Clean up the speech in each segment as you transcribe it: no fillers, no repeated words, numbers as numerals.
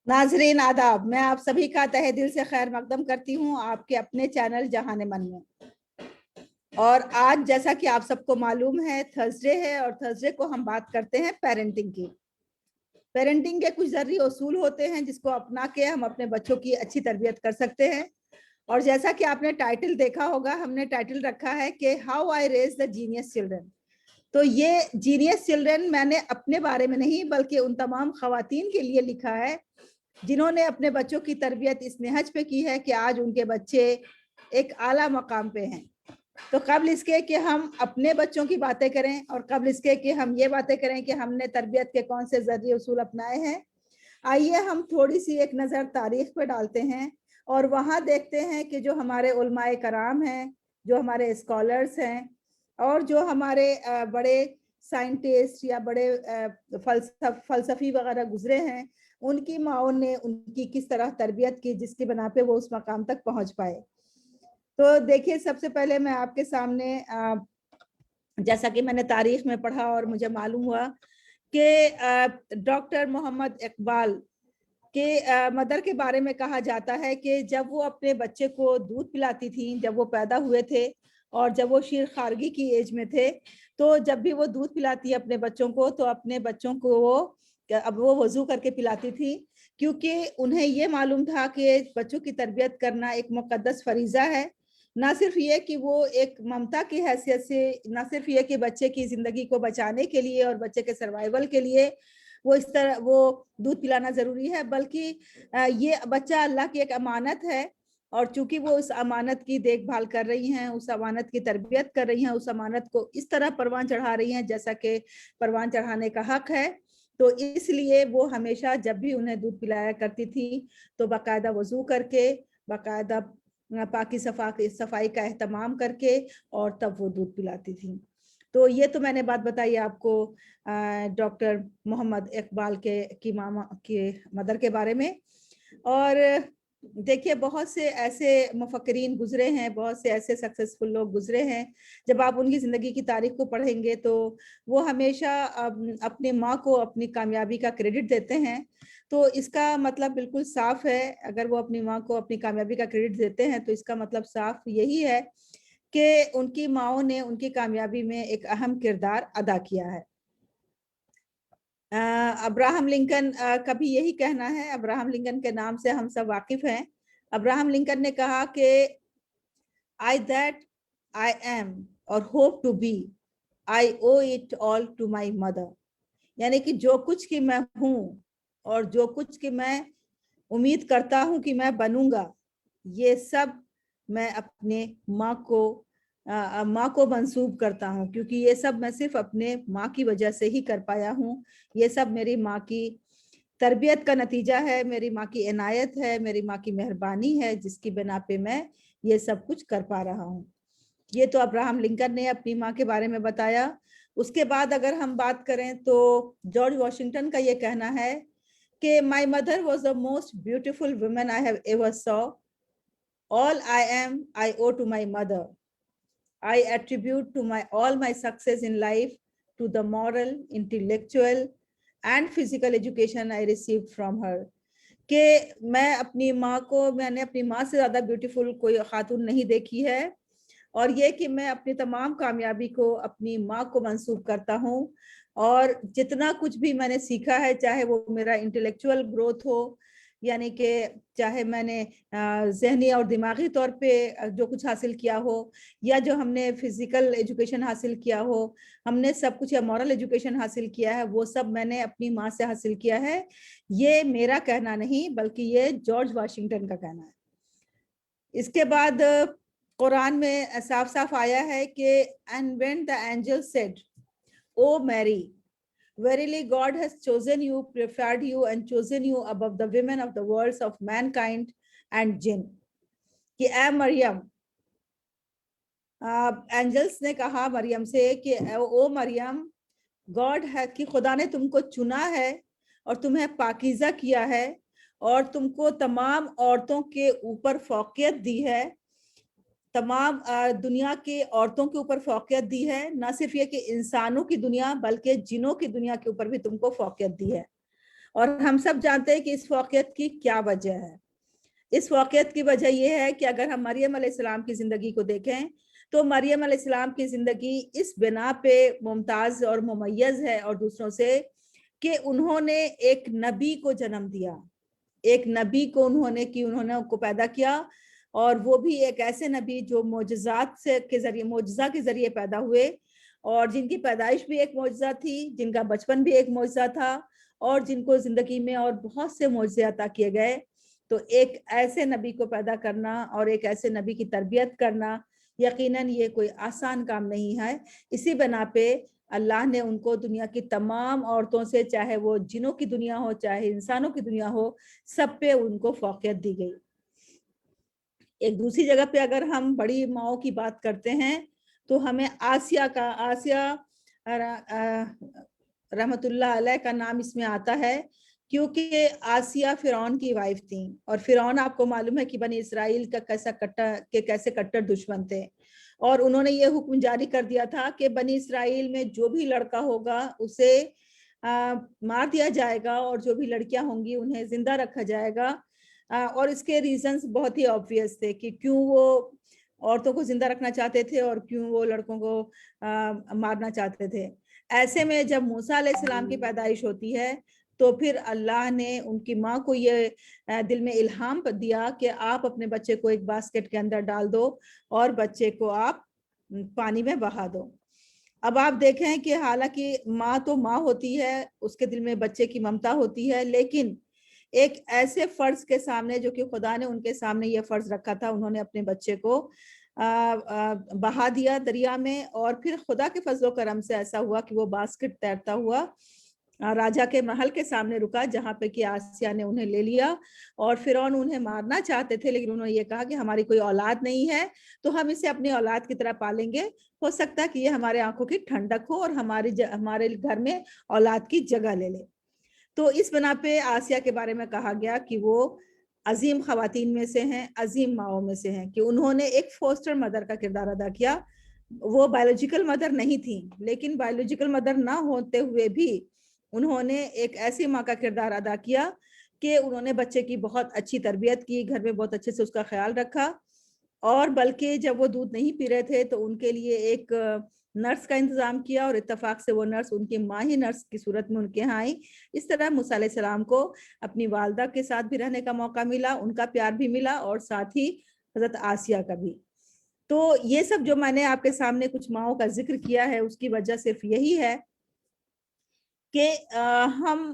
नाजरीन आदाब, मैं आप सभी का तहे दिल से खैर मकदम करती हूँ आपके अपने चैनल जहान मन में। और आज जैसा कि आप सबको मालूम है थर्सडे है और थर्सडे को हम बात करते हैं पेरेंटिंग की। पेरेंटिंग के कुछ ज़रूरी उसूल होते हैं जिसको अपना के हम अपने बच्चों की अच्छी तरबियत कर सकते हैं। और जैसा कि आपने टाइटल देखा होगा, हमने टाइटल रखा है कि how I raise the genius children. तो ये जीनियस चिल्ड्रन मैंने अपने बारे में नहीं बल्कि उन तमाम खवातीन के लिए लिखा है जिन्होंने अपने बच्चों की तरबियत इस नहज पे की है कि आज उनके बच्चे एक आला मकाम पे हैं। तो कबल इसके कि हम अपने बच्चों की बातें करें और कबल इसके कि हम ये बातें करें कि हमने तरबियत के कौन से ज़रूरी उसूल अपनाए हैं, आइए हम थोड़ी सी एक नज़र तारीख पे डालते हैं और वहाँ देखते हैं कि जो हमारे उलमाए कराम हैं, जो हमारे स्कॉलर्स हैं और जो हमारे बड़े साइंटिस्ट या बड़े फलसफी वगैरह गुजरे हैं, उनकी माओं ने उनकी किस तरह तरबियत की जिसकी बना पे वो उस मकाम तक पहुंच पाए। तो देखिए, सबसे पहले मैं आपके सामने जैसा कि मैंने तारीख में पढ़ा और मुझे मालूम हुआ कि डॉक्टर मोहम्मद इकबाल के मदर के बारे में कहा जाता है कि जब वो अपने बच्चे को दूध पिलाती थी, जब वो पैदा हुए थे और जब वो शीर खारगी की एज में थे, तो जब भी वो दूध पिलाती है अपने बच्चों को तो अपने बच्चों को वो वजू करके पिलाती थी, क्योंकि उन्हें ये मालूम था कि बच्चों की तरबियत करना एक मुकद्दस फरीज़ा है। ना सिर्फ ये कि वो एक ममता की हैसियत से, ना सिर्फ ये कि बच्चे की ज़िंदगी को बचाने के लिए और बच्चे के सर्वाइवल के लिए वो इस तरह वो दूध पिलाना ज़रूरी है, बल्कि ये बच्चा अल्लाह की एक अमानत है और चूंकि वो उस अमानत की देखभाल कर रही हैं, उस अमानत की तरबियत कर रही हैं, उस अमानत को इस तरह परवान चढ़ा रही हैं जैसा कि परवान चढ़ाने का हक है, तो इसलिए वो हमेशा जब भी उन्हें दूध पिलाया करती थी तो बाकायदा वजू करके, बाकायदा पाकी सफाई का एहतमाम करके और तब वो दूध पिलाती थी। तो ये तो मैंने बात बताई आपको डॉक्टर मोहम्मद इकबाल के की मामा के मदर के बारे में। और देखिए, बहुत से ऐसे मुफक्किरीन गुजरे हैं, बहुत से ऐसे सक्सेसफुल लोग गुजरे हैं, जब आप उनकी ज़िंदगी की तारीख को पढ़ेंगे तो वो हमेशा अपनी माँ को अपनी कामयाबी का क्रेडिट देते हैं। तो इसका मतलब बिल्कुल साफ है, अगर वो अपनी माँ को अपनी कामयाबी का क्रेडिट देते हैं तो इसका मतलब साफ यही है कि उनकी माओं ने उनकी कामयाबी में एक अहम किरदार अदा किया है। अब्राहम लिंकन का भी यही कहना है, अब्राहम लिंकन के नाम से हम सब वाकिफ हैं। अब्राहम लिंकन ने कहा कि I that I am or hope to be, I owe it all to my mother. यानी कि जो कुछ की मैं हूँ और जो कुछ की मैं उम्मीद करता हूँ कि मैं बनूंगा, ये सब मैं अपने माँ को मंसूब करता हूँ, क्योंकि ये सब मैं सिर्फ अपने माँ की वजह से ही कर पाया हूँ। ये सब मेरी माँ की तरबियत का नतीजा है, मेरी माँ की इनायत है, मेरी माँ की मेहरबानी है, जिसकी बिना पे मैं ये सब कुछ कर पा रहा हूँ। ये तो अब्राहम लिंकन ने अपनी माँ के बारे में बताया। उसके बाद अगर हम बात करें तो जॉर्ज वॉशिंगटन का ये कहना है कि my mother was the most beautiful woman I have ever saw. All I am, I owe to my mother. I attribute to my all my success in life to the moral, intellectual and physical education I received from her. कि मैंने अपनी माँ से ज़्यादा beautiful कोई खातून नहीं देखी है, और ये कि मैं अपनी तमाम कामयाबी को अपनी माँ को मंसूब करता हूँ। और जितना कुछ भी मैंने सीखा है, चाहे वो मेरा इंटेलेक्चुअल ग्रोथ हो, यानी कि चाहे मैंने जहनी और दिमागी तौर पे जो कुछ हासिल किया हो, या जो हमने फिजिकल एजुकेशन हासिल किया हो, हमने सब कुछ, या मॉरल एजुकेशन हासिल किया है, वो सब मैंने अपनी माँ से हासिल किया है। ये मेरा कहना नहीं बल्कि ये जॉर्ज वाशिंगटन का कहना है। इसके बाद कुरान में साफ साफ आया है कि and when the angel said O Mary, verily God has chosen you, preferred you and chosen you above the women of the worlds of mankind and jinn, कि ए मरियम, एंजल्स ने कहा मरियम से कि ओ मरियम, गॉड है कि खुदा ने तुमको चुना है और तुम्हें पाकीज़ा किया है और तुमको तमाम औरतों के ऊपर फौकियत दी है, तमाम दुनिया की औरतों के ऊपर फौकियत दी है। ना सिर्फ ये कि इंसानों की दुनिया बल्कि जिनों की दुनिया के ऊपर भी तुमको फौकियत दी है। اور ہم سب جانتے ہیں کہ اس واقعیت کی کیا وجہ ہے. اس واقعیت کی وجہ یہ ہے کہ اگر ہم مریم علیہ السلام کی زندگی کو دیکھیں تو مریم علیہ السلام کی زندگی اس بنا پہ ممتاز اور ممیز ہے اور دوسروں سے کہ انہوں نے ایک نبی کو جنم دیا. ایک نبی کو انہوں نے پیدا کیا, اور وہ بھی ایک ایسے نبی جو معجزات کے ذریعے پیدا ہوئے, اور جن کی پیدائش بھی ایک معجزہ تھی, جن کا بچپن بھی ایک معجزہ تھا, اور جن کو زندگی میں اور بہت سے معجزے عطا کیے گئے. تو ایک ایسے نبی کو پیدا کرنا اور ایک ایسے نبی کی تربیت کرنا یقیناً یہ کوئی آسان کام نہیں ہے. اسی بنا پہ اللہ نے ان کو دنیا کی تمام عورتوں سے, چاہے وہ جنوں کی دنیا ہو چاہے انسانوں کی دنیا ہو, سب پہ ان کو فوقیت دی گئی. ایک دوسری جگہ پہ اگر ہم بڑی ماؤں کی بات کرتے ہیں تو ہمیں آسیہ رحمت اللہ علیہ کا نام اس میں آتا ہے, کیونکہ آسیہ فرعون کی وائف تھیں, اور فرعون آپ کو معلوم ہے کہ بنی اسرائیل کا کیسے کٹر دشمن تھے, اور انہوں نے یہ حکم جاری کر دیا تھا کہ بنی اسرائیل میں جو بھی لڑکا ہوگا اسے مار دیا جائے گا, اور جو بھی لڑکیاں ہوں گی انہیں زندہ رکھا جائے گا. اور اس کے ریزنز بہت ہی آبویس تھے کہ کیوں وہ عورتوں کو زندہ رکھنا چاہتے تھے اور کیوں وہ لڑکوں کو مارنا چاہتے تھے. ایسے میں جب موسیٰ علیہ السلام کی پیدائش ہوتی ہے تو پھر اللہ نے ان کی ماں کو یہ دل میں الہام دیا کہ آپ اپنے بچے کو ایک باسکٹ کے اندر ڈال دو اور بچے کو آپ پانی میں بہا دو. اب آپ دیکھیں کہ حالانکہ ماں تو ماں ہوتی ہے, اس کے دل میں بچے کی ممتا ہوتی ہے, لیکن ایک ایسے فرض کے سامنے جو کہ خدا نے ان کے سامنے یہ فرض رکھا تھا, انہوں نے اپنے بچے کو بہا دیا دریا میں, اور پھر خدا کے فضل و کرم سے ایسا ہوا کہ وہ باسکٹ تیرتا ہوا راجا کے محل کے سامنے رکا, جہاں پہ کہ آسیہ نے انہیں لے لیا. اور فرعون انہیں مارنا چاہتے تھے, لیکن انہوں نے یہ کہا کہ ہماری کوئی اولاد نہیں ہے تو ہم اسے اپنی اولاد کی طرح پالیں گے, ہو سکتا ہے کہ یہ ہمارے آنکھوں کی ٹھنڈک ہو اور ہمارے گھر میں اولاد کی جگہ لے لے. تو اس بنا پہ آسیہ کے بارے میں کہا گیا کہ وہ عظیم خواتین میں سے ہیں, عظیم ماؤں میں سے ہیں, کہ انہوں نے ایک فوسٹر مدر کا کردار ادا کیا. وہ بایولوجیکل مدر نہیں تھی, لیکن بایولوجیکل مدر نہ ہوتے ہوئے بھی انہوں نے ایک ایسی ماں کا کردار ادا کیا کہ انہوں نے بچے کی بہت اچھی تربیت کی, گھر میں بہت اچھے سے اس کا خیال رکھا, اور بلکہ جب وہ دودھ نہیں پی رہے تھے تو ان کے لیے ایک نرس کا انتظام کیا, اور اتفاق سے وہ نرس ان کی ماں ہی نرس کی صورت میں ان کے ہاں آئی. اس طرح موسیٰ علیہ السلام کو اپنی والدہ کے ساتھ بھی رہنے کا موقع ملا, ان کا پیار بھی ملا, اور ساتھ ہی حضرت آسیہ کا بھی. تو یہ سب جو میں نے آپ کے سامنے کچھ ماؤں کا ذکر کیا ہے, اس کی وجہ صرف یہی ہے کہ ہم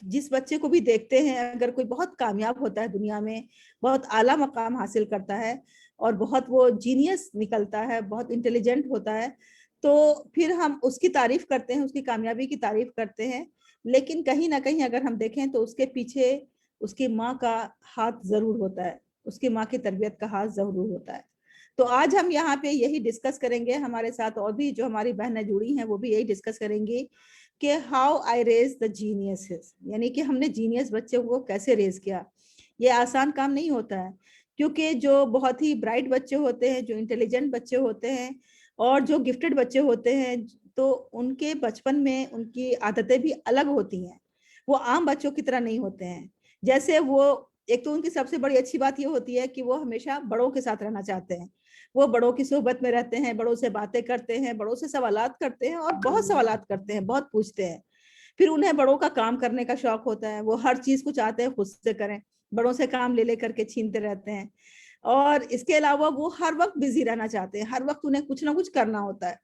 جس بچے کو بھی دیکھتے ہیں, اگر کوئی بہت کامیاب ہوتا ہے دنیا میں, بہت اعلیٰ مقام حاصل کرتا ہے اور بہت وہ جینیس نکلتا ہے, بہت انٹیلیجنٹ ہوتا ہے, تو پھر ہم اس کی تعریف کرتے ہیں, اس کی کامیابی کی تعریف کرتے ہیں, لیکن کہیں نہ کہیں اگر ہم دیکھیں تو اس کے پیچھے اس کی ماں کا ہاتھ ضرور ہوتا ہے, اس کی ماں کی تربیت کا ہاتھ ضرور ہوتا ہے. تو آج ہم یہاں پہ یہی ڈسکس کریں گے, ہمارے ساتھ اور بھی جو ہماری بہنیں جڑی ہیں وہ بھی یہی ڈسکس کریں گی کہ ہاؤ آئی ریز دا جینیسز, یعنی کہ ہم نے جینیس بچوں کو کیسے ریز کیا. یہ آسان کام نہیں ہوتا ہے, کیونکہ جو بہت ہی برائٹ بچے ہوتے ہیں, جو انٹیلیجنٹ بچے ہوتے ہیں, اور جو گفٹڈ بچے ہوتے ہیں, تو ان کے بچپن میں ان کی عادتیں بھی الگ ہوتی ہیں, وہ عام بچوں کی طرح نہیں ہوتے ہیں. جیسے وہ ایک تو ان کی سب سے بڑی اچھی بات یہ ہوتی ہے کہ وہ ہمیشہ بڑوں کے ساتھ رہنا چاہتے ہیں, وہ بڑوں کی صحبت میں رہتے ہیں, بڑوں سے باتیں کرتے ہیں, بڑوں سے سوالات کرتے ہیں, اور بہت سوالات کرتے ہیں, بہت پوچھتے ہیں. پھر انہیں بڑوں کا کام کرنے کا شوق ہوتا ہے, وہ ہر چیز کو چاہتے ہیں خود سے کریں, بڑوں سے کام لے کر کے چھینتے رہتے ہیں. اور اس کے علاوہ وہ ہر وقت بزی رہنا چاہتے ہیں, ہر وقت انہیں کچھ نہ کچھ کرنا ہوتا ہے,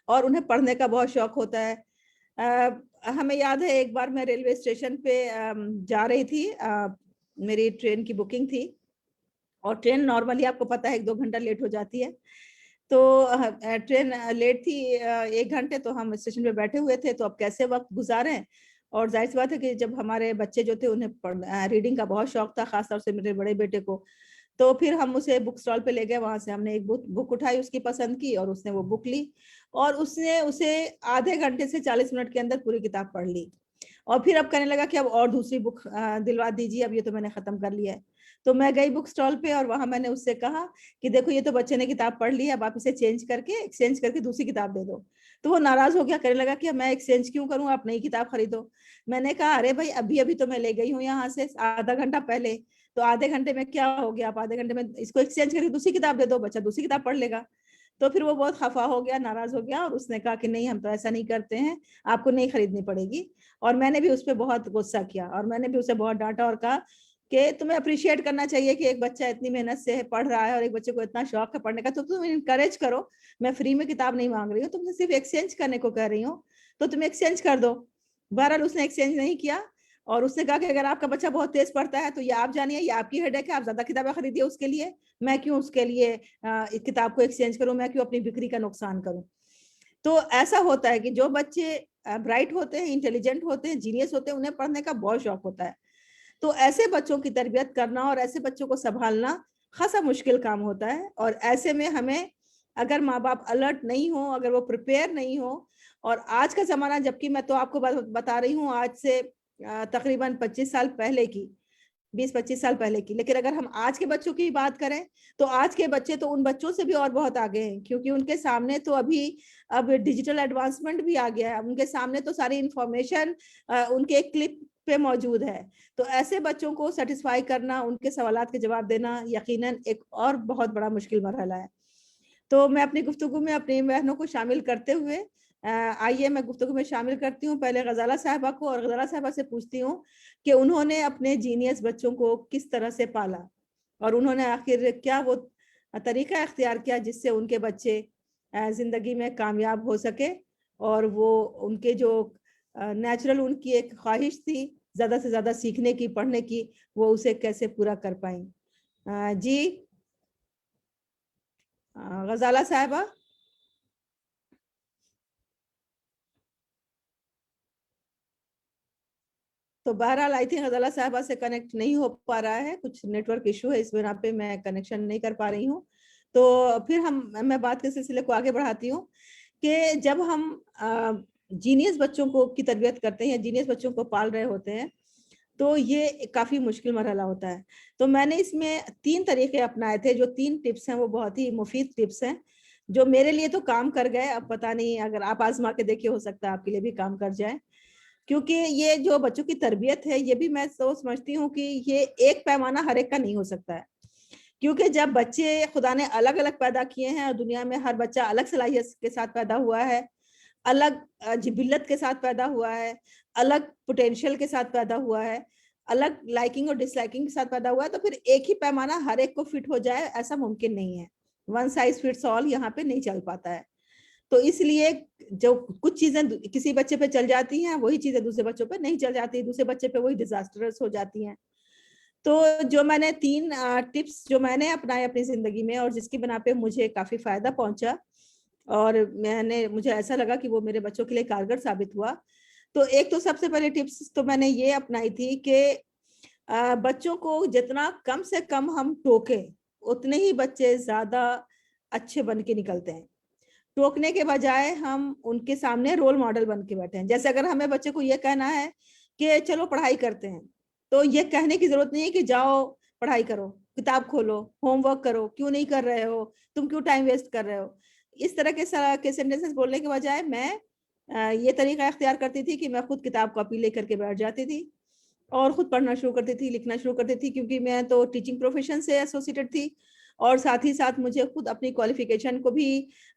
اور انہیں پڑھنے کا بہت شوق ہوتا ہے. ہمیں یاد ہے ایک بار میں ریلوے اسٹیشن پہ جا رہی تھی, میری ٹرین کی بکنگ تھی, اور ٹرین نارملی آپ کو پتہ ہے 1-2 گھنٹہ لیٹ ہو جاتی ہے. تو ٹرین لیٹ تھی 1 گھنٹے, تو ہم اسٹیشن پہ بیٹھے ہوئے تھے, تو اب کیسے وقت گزاریں. اور ظاہر سی بات ہے کہ جب ہمارے بچے جو تھے انہیں ریڈنگ کا بہت شوق تھا, خاص طور سے میرے بڑے بیٹے کو, تو پھر ہم اسے بک سٹال پہ لے گئے, وہاں سے ہم نے ایک بک اٹھائی, اس کی پسند کی, اور اس نے وہ بک لی, اور اس نے اسے آدھے گھنٹے سے 40 منٹ کے اندر پوری کتاب پڑھ لی. اور پھر اب کہنے لگا کہ اب اور دوسری بک دلوا دیجیے, اب یہ تو میں نے ختم کر لیا ہے. تو میں گئی بک سٹال پہ, اور وہاں میں نے اس سے کہا کہ دیکھو یہ تو بچے نے کتاب پڑھ لی ہے, اب آپ اسے ایکسچینج کر کے دوسری کتاب دے دو. تو وہ ناراض ہو گیا، کہنے لگا کہ میں ایکسچینج کیوں کروں، آپ نئی کتاب خریدو. میں نے کہا ارے بھائی ابھی تو میں لے گئی ہوں یہاں سے آدھا گھنٹہ پہلے، تو آدھے گھنٹے میں کیا ہو گیا، آپ آدھے گھنٹے میں اس کو ایکسچینج کر کے دوسری کتاب دے دو، بچہ دوسری کتاب پڑھ لے گا. تو پھر وہ بہت خفا ہو گیا، ناراض ہو گیا، اور اس نے کہا کہ نہیں ہم تو ایسا نہیں کرتے ہیں، آپ کو نہیں خریدنی پڑے گی. اور میں نے بھی اس پہ بہت غصہ کیا، اور میں نے بھی اسے بہت ڈانٹا اور کہا کہ تمہیں اپریشیٹ کرنا چاہیے کہ ایک بچہ اتنی محنت سے پڑھ رہا ہے اور ایک بچے کو اتنا شوق ہے پڑھنے کا، تو تم انکریج کرو. میں فری میں کتاب نہیں مانگ رہی ہوں، تم سے صرف ایکسچینج کرنے کو کہہ رہی ہوں، تو تم ایکسچینج کر دو. بہرحال اس نے ایکسچینج نہیں کیا، اور اس نے کہا کہ اگر آپ کا بچہ بہت تیز پڑھتا ہے تو یہ آپ جانیے، یہ آپ کی ہیڈیک ہے، آپ زیادہ کتابیں خریدیے اس کے لیے، میں کیوں اس کے لیے کتاب کو ایکسچینج کروں، میں کیوں اپنی بکری کا نقصان کروں. تو ایسا ہوتا ہے کہ جو بچے برائٹ ہوتے ہیں، انٹیلیجنٹ ہوتے ہیں، جینیس ہوتے ہیں، انہیں پڑھنے کا بہت شوق ہوتا ہے. تو ایسے بچوں کی تربیت کرنا اور ایسے بچوں کو سنبھالنا خاصا مشکل کام ہوتا ہے. اور ایسے میں ہمیں اگر ماں باپ الرٹ نہیں ہو، اگر وہ پریپیئر نہیں ہو، اور آج کا زمانہ، جبکہ میں تو آپ کو بتا رہی ہوں آج سے تقریباً 25 سال پہلے کی، 20-25 سال پہلے کی، لیکن اگر ہم آج کے بچوں کی بات کریں تو آج کے بچے تو ان بچوں سے بھی اور بہت آگے ہیں، کیونکہ ان کے سامنے تو اب ڈیجیٹل ایڈوانسمنٹ بھی آ گیا ہے، ان کے سامنے تو ساری انفارمیشن ان کے ایک کلک پہ موجود ہے. تو ایسے بچوں کو سیٹسفائی کرنا، ان کے سوالات کے جواب دینا یقیناً ایک اور بہت بڑا مشکل مرحلہ ہے. تو میں اپنی گفتگو میں اپنی بہنوں کو شامل کرتے ہوئے آئیے میں گفتگو میں شامل کرتی ہوں پہلے غزالہ صاحبہ کو، اور غزالہ صاحبہ سے پوچھتی ہوں کہ انہوں نے اپنے جینیس بچوں کو کس طرح سے پالا، اور انہوں نے آخر کیا وہ طریقہ اختیار کیا جس سے ان کے بچے زندگی میں کامیاب ہو سکے، اور وہ ان کے جو نیچرل ان کی ایک خواہش تھی زیادہ سے زیادہ سیکھنے کی، پڑھنے کی، وہ اسے کیسے پورا کر پائیں. جی غزالہ صاحبہ. تو بہرحال آئی تھنک غزالہ صاحبہ سے کنیکٹ نہیں ہو پا رہا ہے، کچھ نیٹ ورک ایشو ہے، اس بنا پہ میں کنیکشن نہیں کر پا رہی ہوں. تو پھر میں بات کے سلسلے کو آگے بڑھاتی ہوں کہ جب ہم جینیس بچوں کو کی تربیت کرتے ہیں یا جینیس بچوں کو پال رہے ہوتے ہیں تو یہ کافی مشکل مرحلہ ہوتا ہے. تو میں نے اس میں 3 طریقے اپنائے تھے، جو 3 ٹپس ہیں وہ بہت ہی مفید ٹپس ہیں، جو میرے لیے تو کام کر گئے. اب پتہ نہیں اگر آپ آزما کے دیکھیں ہو سکتا ہے آپ کے لیے بھی کام کر جائے، کیونکہ یہ جو بچوں کی تربیت ہے یہ بھی میں سمجھتی ہوں کہ یہ ایک پیمانہ ہر ایک کا نہیں ہو سکتا ہے. کیونکہ جب بچے خدا نے الگ الگ پیدا کیے ہیں، اور دنیا میں ہر بچہ الگ صلاحیت کے ساتھ پیدا ہوا ہے، الگ جبلت کے ساتھ پیدا ہوا ہے، الگ پوٹینشیل کے ساتھ پیدا ہوا ہے، الگ لائکنگ اور ڈس لائکنگ کے ساتھ پیدا ہوا ہے، تو پھر ایک ہی پیمانہ ہر ایک کو فٹ ہو جائے ایسا ممکن نہیں ہے. ون سائز فٹس آل یہاں پہ نہیں چل پاتا ہے. تو اس لیے جو کچھ چیزیں کسی بچے پہ چل جاتی ہیں وہی چیزیں دوسرے بچوں پہ نہیں چل جاتی، دوسرے بچے پہ وہی ڈیزاسٹرس ہو جاتی ہیں. تو جو میں نے 3 ٹپس جو میں نے اپنائے اپنی زندگی میں، اور جس کی بنا پہ مجھے کافی فائدہ پہنچا، اور مجھے ایسا لگا کہ وہ میرے بچوں کے لیے کارگر ثابت ہوا. تو ایک تو سب سے پہلے ٹپس تو میں نے یہ اپنائی تھی کہ بچوں کو جتنا کم سے کم ہم ٹوکیں اتنے ہی بچے زیادہ اچھے بن کے نکلتے ہیں. ٹوکنے کے بجائے ہم ان کے سامنے رول ماڈل بن کے بیٹھے ہیں. جیسے اگر ہمیں بچے کو یہ کہنا ہے کہ چلو پڑھائی کرتے ہیں، تو یہ کہنے کی ضرورت نہیں ہے کہ جاؤ پڑھائی کرو، کتاب کھولو، ہوم ورک کرو، کیوں نہیں کر رہے ہو، تم کیوں ٹائم ویسٹ کر رہے ہو. اس طرح کے سینٹینسز بولنے کے بجائے میں یہ طریقہ اختیار کرتی تھی کہ میں خود کتاب کاپی لے کر کے بیٹھ جاتی تھی اور خود پڑھنا شروع کرتی تھی، لکھنا شروع کرتی تھی، کیونکہ میں تو ٹیچنگ پروفیشن سے ایسوسیٹڈ تھی، اور ساتھ ہی ساتھ مجھے خود اپنی کوالیفیکیشن کو بھی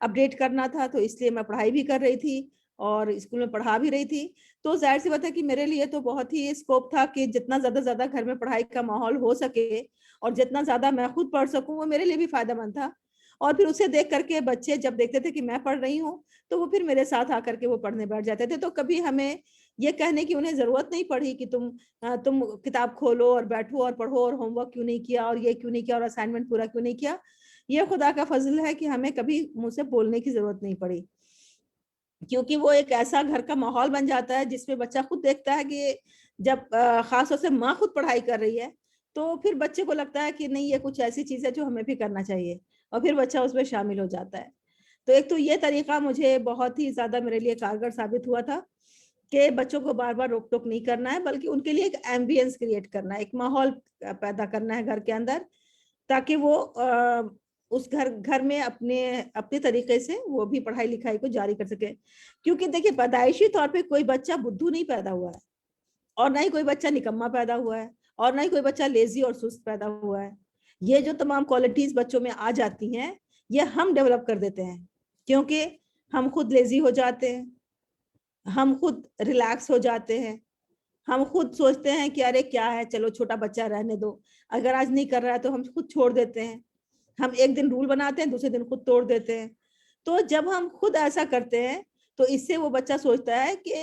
اپڈیٹ کرنا تھا. تو اس لیے میں پڑھائی بھی کر رہی تھی اور اسکول میں پڑھا بھی رہی تھی. تو ظاہر سی بات ہے کہ میرے لیے تو بہت ہی اسکوپ تھا کہ جتنا زیادہ گھر میں پڑھائی کا ماحول ہو سکے اور جتنا زیادہ میں خود پڑھ سکوں وہ میرے لیے بھی فائدہ مند تھا. اور پھر اسے دیکھ کر کے بچے جب دیکھتے تھے کہ میں پڑھ رہی ہوں تو وہ پھر میرے ساتھ آ کر کے وہ پڑھنے بیٹھ جاتے تھے. تو کبھی ہمیں یہ کہنے کی انہیں ضرورت نہیں پڑی کہ تم کتاب کھولو اور بیٹھو اور پڑھو اور ہوم ورک کیوں نہیں کیا اور یہ کیوں نہیں کیا اور اسائنمنٹ پورا کیوں نہیں کیا. یہ خدا کا فضل ہے کہ ہمیں کبھی منہ سے بولنے کی ضرورت نہیں پڑی، کیونکہ وہ ایک ایسا گھر کا ماحول بن جاتا ہے جس میں بچہ خود دیکھتا ہے کہ جب خاص طور سے ماں خود پڑھائی کر رہی ہے تو پھر بچے کو لگتا ہے کہ نہیں یہ کچھ ایسی چیز ہے جو ہمیں بھی کرنا چاہیے، اور پھر بچہ اس میں شامل ہو جاتا ہے. تو ایک تو یہ طریقہ مجھے بہت ہی زیادہ میرے لیے کارگر ثابت ہوا تھا کہ بچوں کو بار بار روک ٹوک نہیں کرنا ہے، بلکہ ان کے لیے ایک ایمبینس کریٹ کرنا ہے، ایک ماحول پیدا کرنا ہے گھر کے اندر، تاکہ وہ उस घर में अपने तरीके से वो भी पढ़ाई लिखाई को जारी कर सके। क्योंकि देखिए पैदाइशी तौर पे कोई बच्चा बुद्धू नहीं पैदा हुआ है, और ना ही कोई बच्चा निकम्मा पैदा हुआ है, और ना ही कोई बच्चा लेजी और सुस्त पैदा हुआ है। ये जो तमाम क्वालिटीज बच्चों में आ जाती हैं, ये हम डेवलप कर देते हैं, क्योंकि हम खुद लेजी हो जाते हैं, हम खुद रिलैक्स हो जाते हैं, हम खुद सोचते हैं कि अरे क्या है, चलो छोटा बच्चा रहने दो, अगर आज नहीं कर रहा है तो हम खुद छोड़ देते हैं। हम एक दिन रूल बनाते हैं, दूसरे दिन खुद तोड़ देते हैं। तो जब हम खुद ऐसा करते हैं तो इससे वो बच्चा सोचता है कि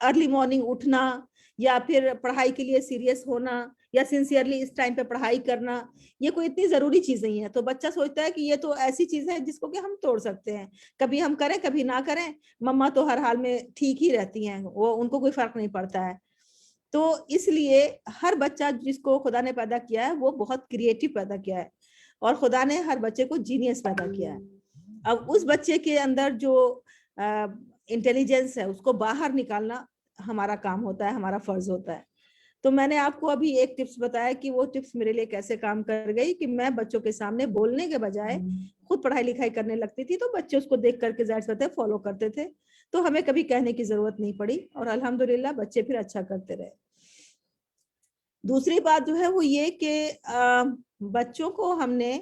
अर्ली मॉर्निंग उठना, या फिर पढ़ाई के लिए सीरियस होना, या सिंसियरली इस टाइम पे पढ़ाई करना, ये कोई इतनी जरूरी चीज नहीं है। तो बच्चा सोचता है कि ये तो ऐसी चीज है जिसको कि हम तोड़ सकते हैं, कभी हम करें कभी ना करें, मम्मा तो हर हाल में ठीक ही रहती हैं, वो उनको कोई फर्क नहीं पड़ता है। तो इसलिए हर बच्चा जिसको खुदा ने पैदा किया है वो बहुत क्रिएटिव पैदा किया है, और खुदा ने हर बच्चे को जीनियस पैदा किया है। अब उस बच्चे के अंदर जो इंटेलिजेंस है उसको बाहर निकालना हमारा काम होता है, हमारा फर्ज होता है। तो मैंने आपको अभी एक टिप्स बताया कि वो टिप्स मेरे लिए कैसे काम कर गई, कि मैं बच्चों के सामने बोलने के बजाय खुद पढ़ाई लिखाई करने लगती थी, तो बच्चे उसको देख करके जाहिर सी बात है फॉलो करते थे, तो हमें कभी कहने की जरूरत नहीं पड़ी, और अल्हम्दुलिल्लाह बच्चे फिर अच्छा करते रहे। दूसरी बात जो है वो ये कि बच्चों को हमने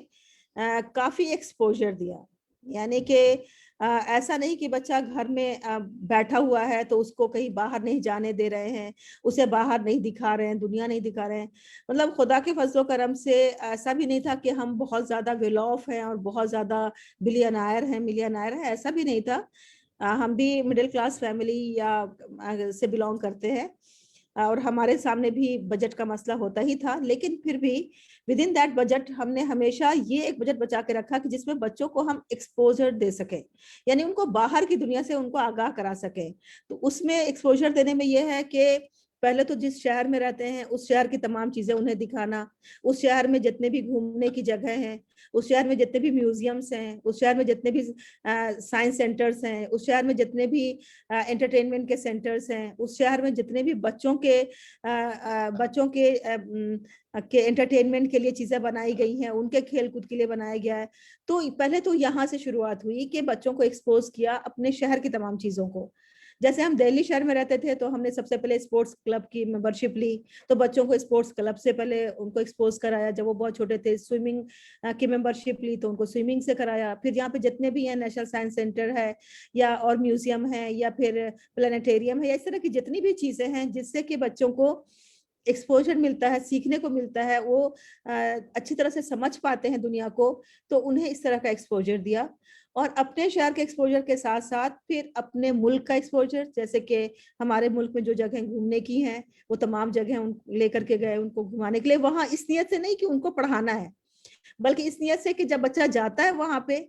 काफी एक्सपोजर दिया, यानी कि ऐसा नहीं कि बच्चा घर में बैठा हुआ है तो उसको कहीं बाहर नहीं जाने दे रहे हैं, उसे बाहर नहीं दिखा रहे हैं, दुनिया नहीं दिखा रहे हैं। मतलब खुदा के फजलो करम से ऐसा भी नहीं था कि हम बहुत ज्यादा वेल ऑफ हैं और बहुत ज्यादा बिलियनायर हैं, मिलियनायर हैं, ऐसा भी नहीं था। हम भी मिडिल क्लास फैमिली या से बिलोंग करते हैं, और हमारे सामने भी बजट का मसला होता ही था, लेकिन फिर भी विद इन दैट बजट हमने हमेशा ये एक बजट बचा के रखा कि जिसमें बच्चों को हम एक्सपोजर दे सके, यानी उनको बाहर की दुनिया से उनको आगाह करा सके। तो उसमें एक्सपोजर देने में ये है कि पहले तो जिस शहर में रहते हैं उस शहर की तमाम चीजें उन्हें दिखाना, उस शहर में जितने भी घूमने की जगह हैं, उस शहर में जितने भी म्यूजियम्स हैं, उस शहर में जितने भी साइंस सेंटर्स हैं, उस शहर में जितने भी एंटरटेनमेंट के सेंटर्स हैं, उस शहर में जितने भी बच्चों के एंटरटेनमेंट के लिए चीजें बनाई गई हैं, उनके खेल कूद के लिए बनाया गया है। तो पहले तो यहाँ से शुरुआत हुई कि बच्चों को एक्सपोज किया अपने शहर की तमाम चीजों को। जैसे हम दिल्ली शहर में रहते थे तो हमने सबसे पहले स्पोर्ट्स क्लब की मेंबरशिप ली, तो बच्चों को स्पोर्ट्स क्लब से पहले उनको एक्सपोज कराया। जब वो बहुत छोटे थे स्विमिंग की मेंबरशिप ली तो उनको स्विमिंग से कराया। फिर यहाँ पे जितने भी हैं नेशनल साइंस सेंटर है, या और म्यूजियम है, या फिर प्लानिटेरियम है, या इस तरह की जितनी भी चीजें हैं जिससे कि बच्चों को एक्सपोजर मिलता है, सीखने को मिलता है, वो अच्छी तरह से समझ पाते हैं दुनिया को, तो उन्हें इस तरह का एक्सपोजर दिया। और अपने शहर के एक्सपोजर के साथ साथ फिर अपने मुल्क का एक्सपोजर, जैसे कि हमारे मुल्क में जो जगह घूमने की हैं वो तमाम जगह उन लेकर के गए उनको घुमाने के लिए, वहां इस नियत से नहीं कि उनको पढ़ाना है, बल्कि इस नियत से कि जब बच्चा जाता है वहां पे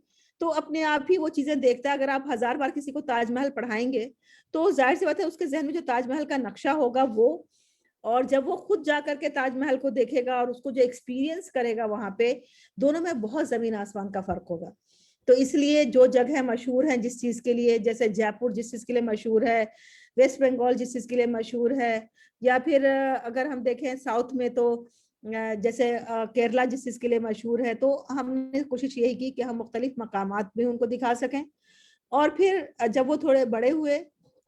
तो अपने आप ही वो चीजें देखता है। अगर आप 1000 बार किसी को ताजमहल पढ़ाएंगे तो जाहिर सी बात है उसके जहन में जो ताजमहल का नक्शा होगा वो, और जब वो खुद जा करके ताजमहल को देखेगा और उसको जो एक्सपीरियंस करेगा वहां पे, दोनों में बहुत जमीन आसमान का फर्क होगा। तो इसलिए जो जगह मशहूर है जिस चीज के लिए, जैसे जयपुर जिस चीज के लिए मशहूर है, वेस्ट बंगाल जिस चीज के लिए मशहूर है, या फिर अगर हम देखें साउथ में तो जैसे केरला जिस चीज के लिए मशहूर है, तो हमने कोशिश यही की कि हम मुख्तलिफ मकामात भी उनको दिखा सकें। और फिर जब वो थोड़े बड़े हुए,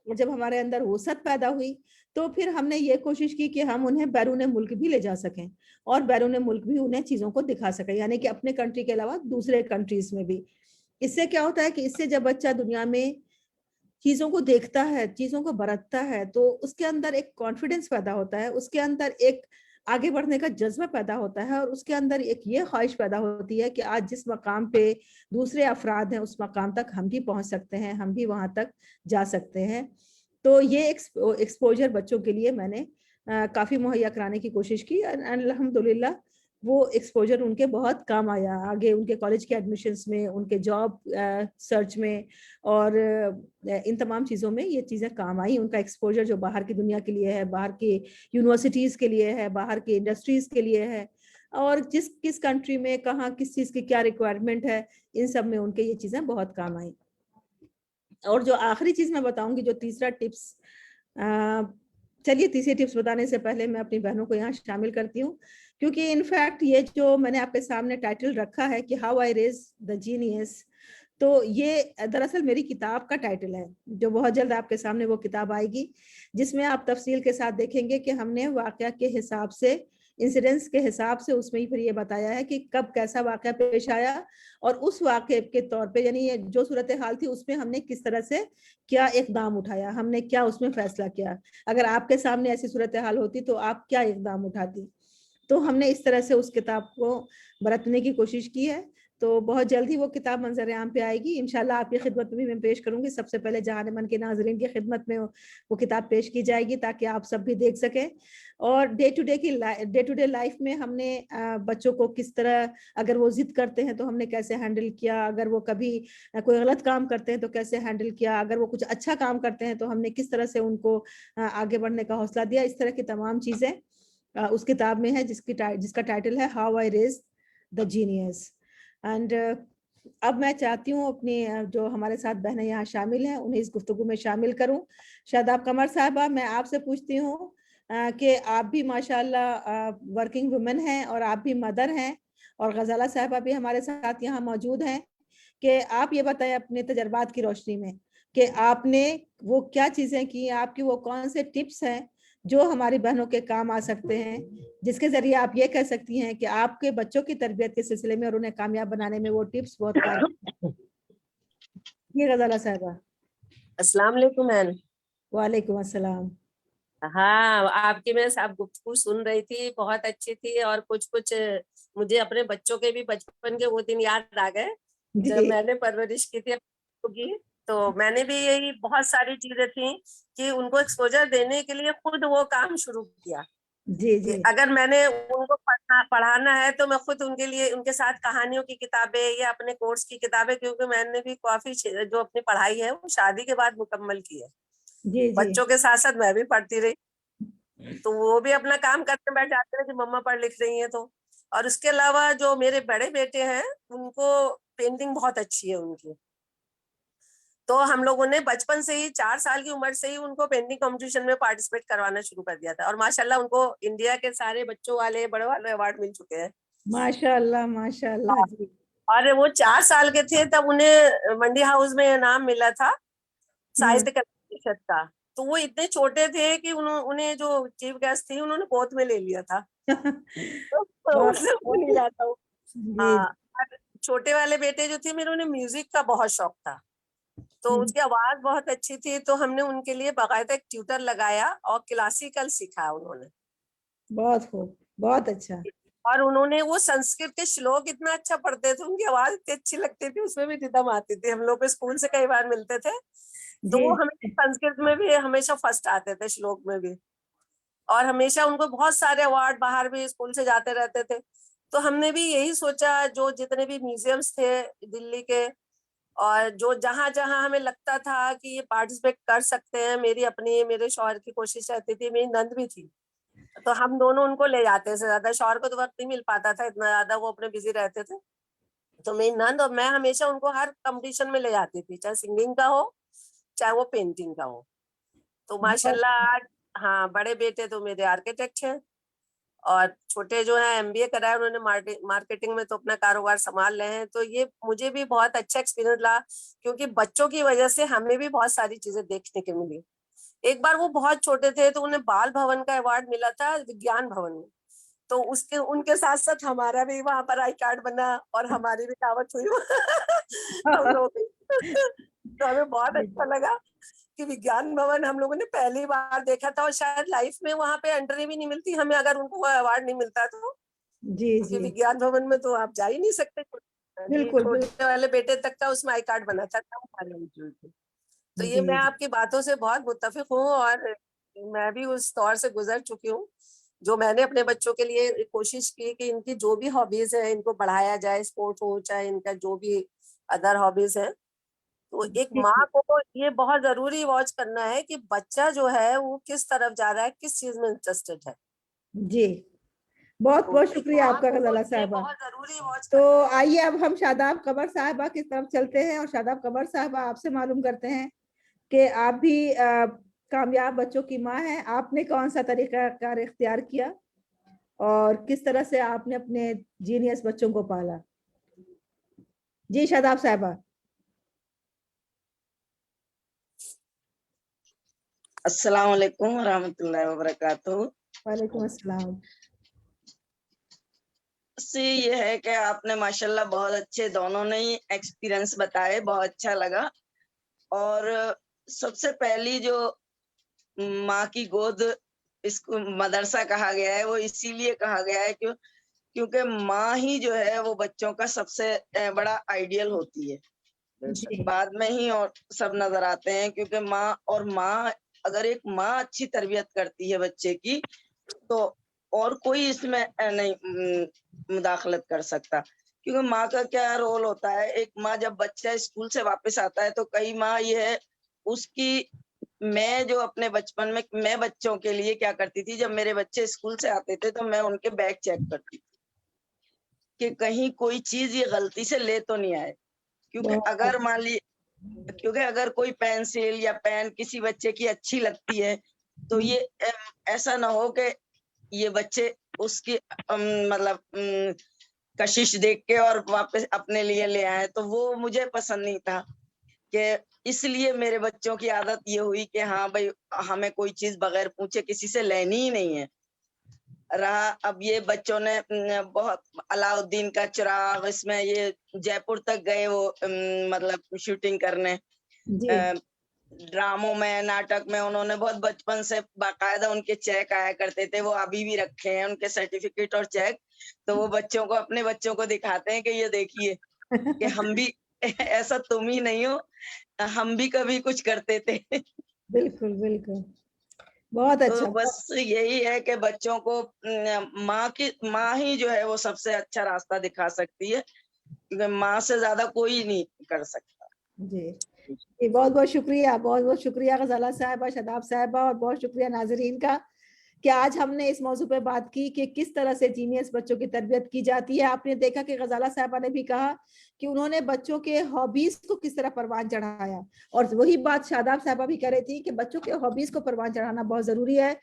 जब हमारे अंदर वसअत पैदा हुई, तो फिर हमने ये कोशिश की कि हम उन्हें बैरून मुल्क भी ले जा सकें, और बैरून मुल्क भी उन्हें चीजों को दिखा सकें, यानी कि अपने कंट्री के अलावा दूसरे कंट्रीज में भी। इससे क्या होता है कि इससे जब बच्चा दुनिया में चीजों को देखता है, चीजों को बरतता है, तो उसके अंदर एक कॉन्फिडेंस पैदा होता है, उसके अंदर एक आगे बढ़ने का जज्बा पैदा होता है, और उसके अंदर एक ये ख्वाहिश पैदा होती है कि आज जिस मकाम पे दूसरे अफराद हैं उस मकाम तक हम भी पहुंच सकते हैं, हम भी वहां तक जा सकते हैं। तो ये एक्सपोजर बच्चों के लिए मैंने काफी मुहैया कराने की कोशिश की। अल्हम्दुलिल्लाह वो एक्सपोजर उनके बहुत काम आया, आगे उनके कॉलेज के एडमिशन्स में, उनके जॉब सर्च में, और इन तमाम चीज़ों में ये चीज़ें काम आई। उनका एक्सपोजर जो बाहर की दुनिया के लिए है, बाहर की यूनिवर्सिटीज़ के लिए है, बाहर की इंडस्ट्रीज़ के लिए है, और किस कंट्री में कहाँ किस चीज़ की क्या रिक्वायरमेंट है, इन सब में उनके ये चीज़ें बहुत काम आई। और जो आखिरी चीज़ मैं बताऊंगी, जो तीसरा टिप्स चलिए तीसरी टिप्स बताने से पहले मैं अपनी बहनों को यहाँ शामिल करती हूँ, क्योंकि इनफैक्ट ये जो मैंने आपके सामने टाइटल रखा है कि how I raise the genius, तो ये दरअसल मेरी किताब का टाइटल है, जो बहुत जल्द आपके सामने वो किताब आएगी, जिसमें आप तफसील के साथ देखेंगे कि हमने वाकया के हिसाब से, इंसिडेंट्स के हिसाब से उसमें ही फिर ये बताया है कि कब कैसा वाकया पेश आया, और उस वाकये के तौर पे यानी ये जो सूरत हाल थी उसमें हमने किस तरह से क्या इकदाम उठाया, हमने क्या उसमें फैसला किया, अगर आपके सामने ऐसी सूरत हाल होती तो आप क्या इकदाम उठाती। तो हमने इस तरह से उस किताब को बरतने की कोशिश की है। तो बहुत जल्द ही वो किताब मंजर आम पे आएगी इंशाल्लाह, आपकी खिदमत में भी मैं पेश करूंगी। सबसे पहले जहान मन के नाजरीन की खिदमत में वो किताब पेश की जाएगी ताकि आप सब भी देख सकें। और डे टू डे लाइफ में हमने बच्चों को किस तरह, अगर वो जिद करते हैं तो हमने कैसे हैंडल किया, अगर वो कभी कोई गलत काम करते हैं तो कैसे हैंडल किया, अगर वो कुछ अच्छा काम करते हैं तो हमने किस तरह से उनको आगे बढ़ने का हौसला दिया, इस तरह की तमाम चीजें उस किताब में है जिसका टाइटल है how I raise the genius. And अब मैं चाहती हूँ अपनी जो हमारे साथ बहनें यहाँ शामिल हैं उन्हें इस गुफ्तगू में शामिल करूँ। शादाब कमर साहिबा, मैं आपसे पूछती हूँ कि आप भी माशाल्लाह वर्किंग वुमेन हैं और आप भी मदर हैं, और गजाला साहिबा भी हमारे साथ यहाँ मौजूद हैं, कि आप ये बताएं अपने तजर्बात की रोशनी में कि आपने वो क्या चीज़ें की, आपकी वो कौन से टिप्स हैं जो हमारी बहनों के काम आ सकते हैं, जिसके जरिए आप ये कह सकती हैं कि आपके बच्चों की तरबियत के सिलसिले में और उन्हें कामयाब बनाने में वो टिप्स बहुत कारगर। ये गजाला साहिबा। अस्सलाम वालेकुम मैम। वालेकुम अस्सलाम। हाँ, आपकी मैं सब गुफ्तगू सुन रही थी, बहुत अच्छी थी, और कुछ कुछ मुझे अपने बच्चों के भी बचपन के वो दिन याद आ गए जब मैंने परवरिश की थी की। तो मैंने भी यही बहुत सारी चीजें थी कि उनको एक्सपोजर देने के लिए खुद वो काम शुरू किया। जी अगर मैंने उनको पढ़ाना है तो मैं खुद उनके लिए उनके साथ कहानियों की किताबें या अपने कोर्स की किताबें, क्योंकि मैंने भी काफी जो अपनी पढ़ाई है वो शादी के बाद मुकम्मल की है। जी बच्चों के साथ साथ मैं भी पढ़ती रही, तो वो भी अपना काम करने बैठ जाते हैं कि मम्मा पढ़ लिख रही हैं तो। और उसके अलावा जो मेरे बड़े बेटे हैं उनको पेंटिंग बहुत अच्छी है उनकी, तो हम लोगों ने बचपन से ही 4 साल की उम्र से ही उनको पेंटिंग कंपटीशन में पार्टिसिपेट करवाना शुरू कर दिया था, और माशाल्लाह उनको इंडिया के सारे बच्चों वाले बड़े वाले अवार्ड मिल चुके हैं। माशाल्लाह माशाल्लाह जी। और वो 4 साल के थे तब उन्हें मंडी हाउस में इनाम मिला था साहित्य कला का। तो वो इतने छोटे थे कि उन्हें जो चीफ गेस्ट थी उन्होंने गोद में ले लिया था। तो उससे भूल नहीं जाता हूँ। जी छोटे वाले बेटे जो थे मेरे, उन्हें म्यूजिक का बहुत शौक था, तो उसकी आवाज बहुत अच्छी थी, तो हमने उनके लिए बाकायदा एक ट्यूटर लगाया और क्लासिकल सीखा उन्होंने। बहुत खूब, बहुत अच्छा। और उन्होंने वो संस्कृत के श्लोक इतना अच्छा पढ़ते थे, उनकी आवाज इतनी अच्छी लगती थी, उसमें भी रिदम आती थी। हम लोग स्कूल से कई बार मिलते थे तो जी वो हमें संस्कृत में भी हमेशा फर्स्ट आते थे, श्लोक में भी, और हमेशा उनको बहुत सारे अवार्ड, बाहर भी स्कूल से जाते रहते थे। तो हमने भी यही सोचा, जो जितने भी म्यूजियम्स थे दिल्ली के, और जो जहां जहां हमें लगता था कि ये पार्टिसिपेट कर सकते हैं, मेरे शौहर की कोशिश रहती थी, मेरी नंद भी थी, तो हम दोनों उनको ले जाते थे। ज्यादा शौहर को तो वक्त नहीं मिल पाता था इतना ज्यादा, वो अपने बिजी रहते थे, तो मेरी नंद और मैं हमेशा उनको हर कंपटीशन में ले जाती थी, चाहे सिंगिंग का हो चाहे वो पेंटिंग का हो। तो माशाल्लाह आज, हाँ, बड़े बेटे तो मेरे आर्किटेक्ट हैं, और छोटे जो है एमबीए करा है उन्होंने, मार्केटिंग में तो अपना कारोबार संभाल रहे हैं। तो ये मुझे भी बहुत अच्छा एक्सपीरियंस रहा, क्योंकि बच्चों की वजह से हमें भी बहुत सारी चीजें देखने को मिली। एक बार वो बहुत छोटे थे तो उन्हें बाल भवन का अवार्ड मिला था विज्ञान भवन में, तो उसके उनके साथ साथ हमारा भी वहां पर आई कार्ड बना और हमारी भी दावत हुई हम लोग तो हमें बहुत अच्छा लगा कि विज्ञान भवन हम लोगों ने पहली बार देखा था, और शायद लाइफ में वहां पे एंट्री भी नहीं मिलती हमें अगर उनको अवार्ड नहीं मिलता तो, जी क्योंकि जी विज्ञान भवन में तो आप जा ही नहीं सकते। जी, बिल्कुल बिल्कुल छोटे वाले बेटे तक का उसमें आई कार्ड बना था, कम सारे मौजूद थे। तो ये मैं जी आपकी बातों से बहुत मुत्तफिक हूँ, और मैं भी उस दौर से गुजर चुकी हूँ जो मैंने अपने बच्चों के लिए कोशिश की कि इनकी जो भी हॉबीज है इनको बढ़ाया जाए, स्पोर्ट हो चाहे इनका जो भी अदर हॉबीज है। तो एक जी माँ को ये बहुत जरूरी वॉच करना है कि बच्चा जो है वो किस तरफ जा रहा है, किस चीज में इंटरेस्टेड है। जी। बहुत तो बहुत एक शुक्रिया माँ आपका को गजाला ये साहबा। बहुत जरूरी वॉच तो करना है। आइए अब हम शादाब कमर साहबा की तरफ चलते हैं, और शादाब कमर साहबा आपसे मालूम करते हैं कि आप भी कामयाब बच्चों की माँ हैं, आपने कौन सा तरीका कार इख्तियार किया और किस तरह से आपने अपने जीनियस बच्चों को पाला? जी शादाब साहिबा। अस्सलाम वालेकुम रहमतुल्लाहि व बरकातुहू। वालेकुम अस्सलाम। से ये है कि आपने माशाल्लाह बहुत अच्छे दोनों ने ही एक्सपीरियंस बताए, बहुत अच्छा लगा। और सबसे पहली जो माँ की गोद इसको मदरसा कहा गया है, वो इसीलिए कहा गया है क्योंकि माँ ही जो है वो बच्चों का सबसे बड़ा आइडियल होती है। जी बाद में ही और सब नजर आते हैं, क्योंकि माँ अगर एक माँ अच्छी तरबियत करती है बच्चे की, तो और कोई इसमें नहीं मुदाखलत कर सकता। क्योंकि माँ का क्या रोल होता है, एक माँ जब बच्चा स्कूल से वापस आता है तो कई माँ ये है उसकी, मैं जो अपने बचपन में मैं बच्चों के लिए क्या करती थी, जब मेरे बच्चे स्कूल से आते थे तो मैं उनके बैग चेक करती थी कि कहीं कोई चीज ये गलती से ले तो नहीं आए। क्योंकि अगर मान ली क्योंकि अगर कोई पेंसिल या पेन किसी बच्चे की अच्छी लगती है तो ये ऐसा ना हो कि ये बच्चे उसकी मतलब कशिश देख के और वापस अपने लिए ले आए, तो वो मुझे पसंद नहीं था। कि इसलिए मेरे बच्चों की आदत ये हुई कि हाँ भाई, हमें कोई चीज बगैर पूछे किसी से लेनी ही नहीं है। रहा अब ये बच्चों ने बहुत अलाउद्दीन का चिराग, इसमें ये जयपुर तक गए वो मतलब शूटिंग करने। जी ड्रामों में, नाटक में उन्होंने बहुत बचपन से बाकायदा उनके चेक आया करते थे, वो अभी भी रखे हैं उनके सर्टिफिकेट और चेक। तो वो बच्चों को, अपने बच्चों को दिखाते हैं कि ये देखिए कि हम भी ऐसा तुम ही नहीं हो, हम भी कभी कुछ करते थे। बिल्कुल बिल्कुल, बहुत तो अच्छा। बस यही है कि बच्चों को माँ ही जो है वो सबसे अच्छा रास्ता दिखा सकती है, क्योंकि माँ से ज्यादा कोई नहीं कर सकता। जी जी, बहुत बहुत शुक्रिया, बहुत बहुत शुक्रिया गजाला साहिबा, शादाब साहिबा, और बहुत शुक्रिया नाजरीन का कि आज हमने इस मौजू पे बात की कि किस तरह से जीनियस बच्चों की तरबियत की जाती है। आपने देखा कि गजाला साहिबा ने भी कहा कि उन्होंने बच्चों के हॉबीज को किस तरह परवान चढ़ाया, और वही बात शादाब साहिबा भी कह रही थी कि बच्चों के हॉबीज को परवान चढ़ाना बहुत जरूरी है।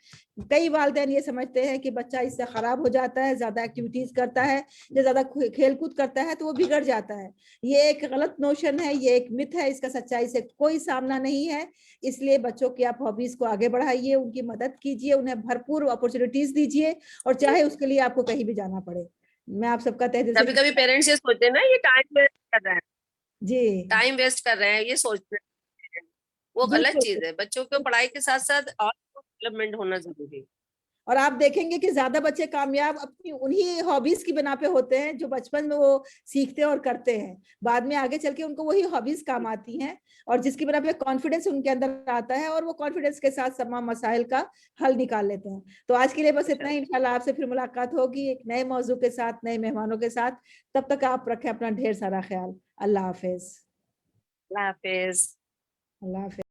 कई वालिदैन ये समझते हैं कि बच्चा इससे खराब हो जाता है, ज्यादा एक्टिविटीज करता है, जो ज्यादा खेल कूद करता है तो वो बिगड़ जाता है। ये एक गलत नोशन है, ये एक मिथ है, इसका सच्चाई से कोई सामना नहीं है। इसलिए बच्चों की आप हॉबीज को आगे बढ़ाइए, उनकी मदद कीजिए, उन्हें भरपूर अपॉर्चुनिटीज दीजिए, और चाहे उसके लिए आपको कहीं भी जाना पड़े। मैं आप सबका तहे दिल से कभी कभी पेरेंट्स ये सोचते हैं ना, ये टाइम वेस्ट कर रहे हैं, जी टाइम वेस्ट कर रहे हैं, ये सोचते हैं, वो गलत बिल्कुल। चीज है। बच्चों को पढ़ाई के साथ साथ और डेवलपमेंट होना जरूरी है। और आप देखेंगे कि ज्यादा बच्चे कामयाब अपनी उन्हीं हॉबीज की बिना पे होते हैं जो बचपन में वो सीखते और करते हैं, बाद में आगे चल के उनको वही हॉबीज काम आती हैं, और जिसकी बिना पे कॉन्फिडेंस उनके अंदर आता है, और वो कॉन्फिडेंस के साथ तमाम मसाइल का हल निकाल लेते हैं। तो आज के लिए बस इतना ही, इंशाल्लाह आपसे फिर मुलाकात होगी एक नए मौजू के साथ, नए मेहमानों के साथ। तब तक आप रखें अपना ढेर सारा ख्याल। अल्लाह हाफिज। अल्लाह हाफिज। अल्लाह हाफिज।